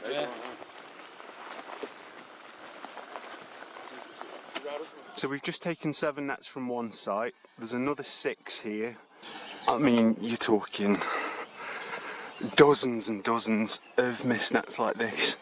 Yeah. So we've just taken 7 nets from one site. There's another 6 here. I mean, you're talking dozens and dozens of mist nets like this.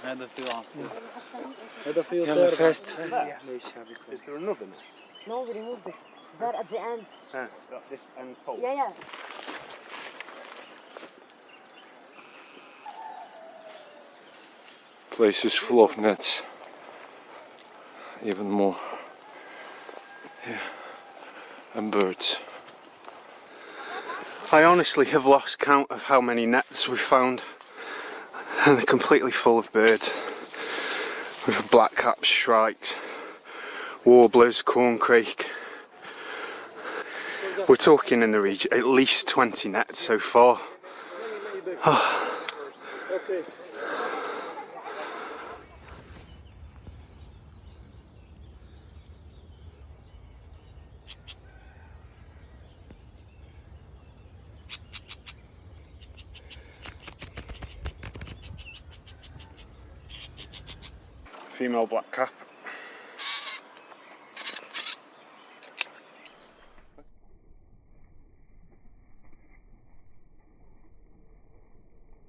هذا في عصير. هذا فيه يلا fast. Is there another net? No, we removed it. There at the end. Got this end pole. Yeah, yeah. Place is full of nets. Even more. Yeah. And birds. I honestly have lost count of how many nets we've found, and they're completely full of birds. With blackcaps, shrikes, warblers, corncrake. We're talking in the region at least 20 nets so far. Okay. Female blackcap.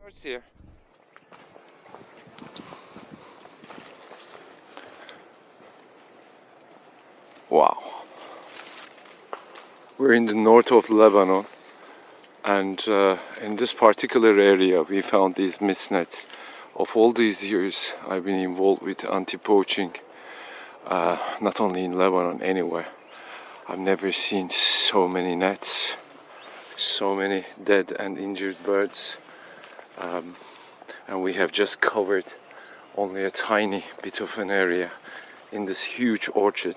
Birds here. Wow. We're in the north of Lebanon, and in this particular area we found these mist nets. Of all these years I've been involved with anti-poaching, not only in Lebanon, anywhere, I've never seen so many nets, so many dead and injured birds, and we have just covered only a tiny bit of an area in this huge orchard.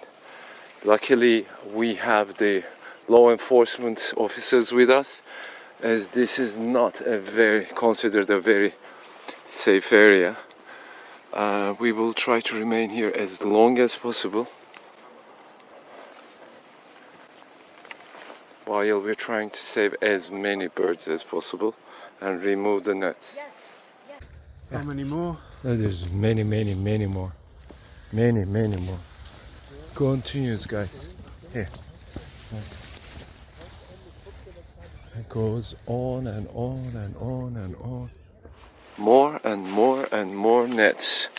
Luckily we have the law enforcement officers with us, as this is not considered a very safe area. We will try to remain here as long as possible while we're trying to save as many birds as possible and remove the nets. How many more? There's many more. Many more. Continues, guys. Here. It goes on and on and on and on. More and more and more nets.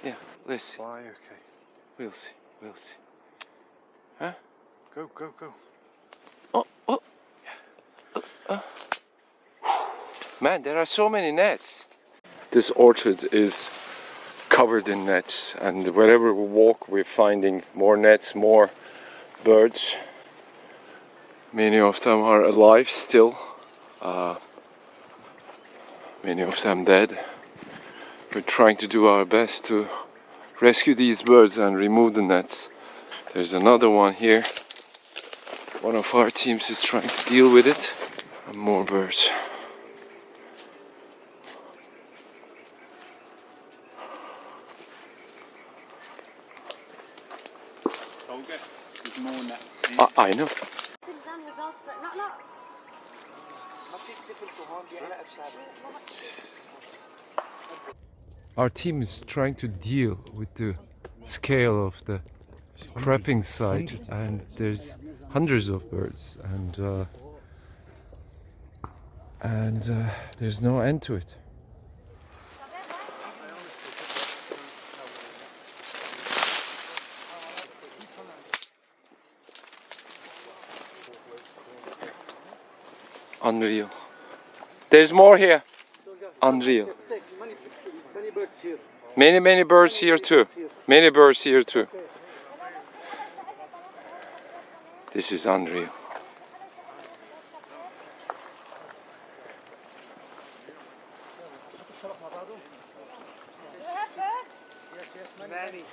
Yeah, let's see. Fly, okay. We'll see. Huh? Go. Oh. Man, there are so many nets. This orchard is covered in nets, and wherever we walk we're finding more nets, more birds. Many of them are alive still. Many of them dead. We're trying to do our best to rescue these birds and remove the nets. There's another one here. One of our teams is trying to deal with it. And more birds. There's more nets. I know. Our team is trying to deal with the scale of the trapping site, and there's hundreds of birds, and there's no end to it. Unreal. There's more here. Unreal. Many birds here. Many birds here too. Many birds here too. This is unreal. Many.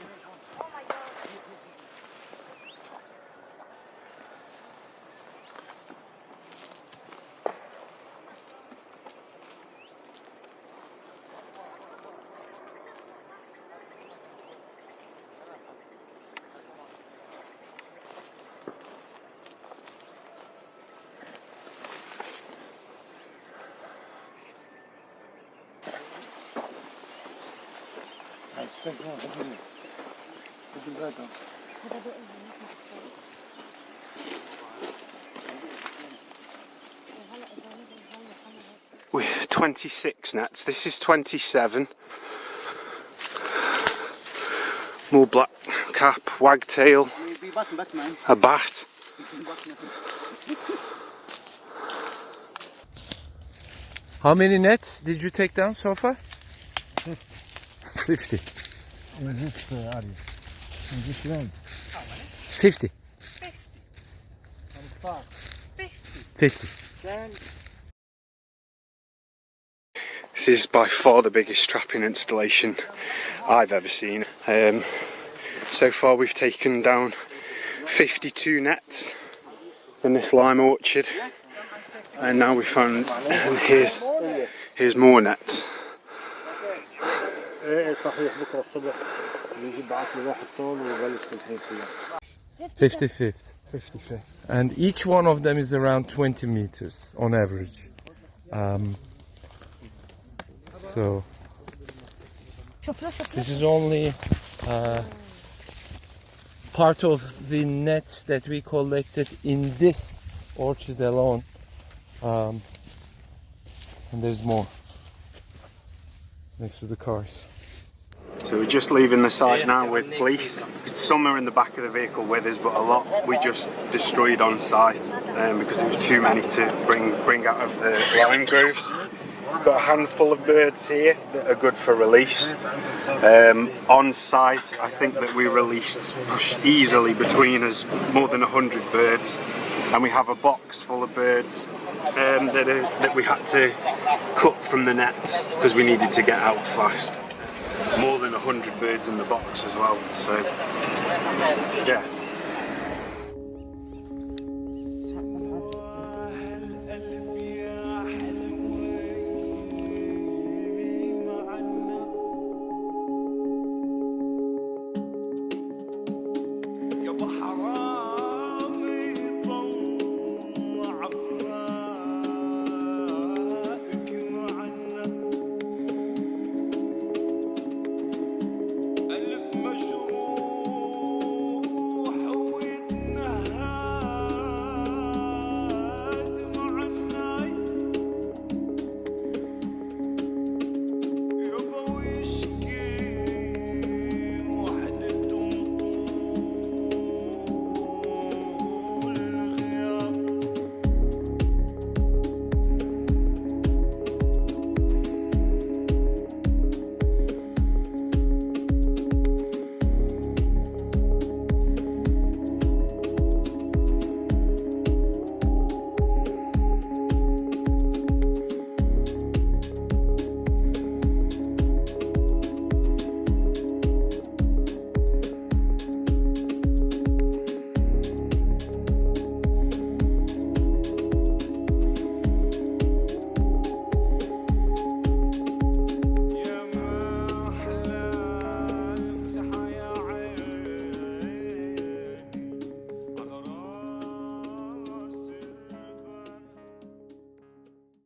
We're 26 nets, this is 27. More black cap, wagtail, a bat. How many nets did you take down so far? 50. In this area. In this land. 50. 50. This is by far the biggest trapping installation I've ever seen. So far we've taken down 52 nets in this lime orchard, and now we found, and here's more nets. 55th. And each one of them is around 20 meters on average. So this is only part of the nets that we collected in this orchard alone, and there's more next to the cars. So we're just leaving the site now with police. Some are in the back of the vehicle with us, but a lot we just destroyed on site because it was too many to bring out of the lime groves. We've got a handful of birds here that are good for release. On site, I think that we released easily between us more than 100 birds, and we have a box full of birds that we had to cut from the nets because we needed to get out fast. More than 100 birds in the box as well, so yeah.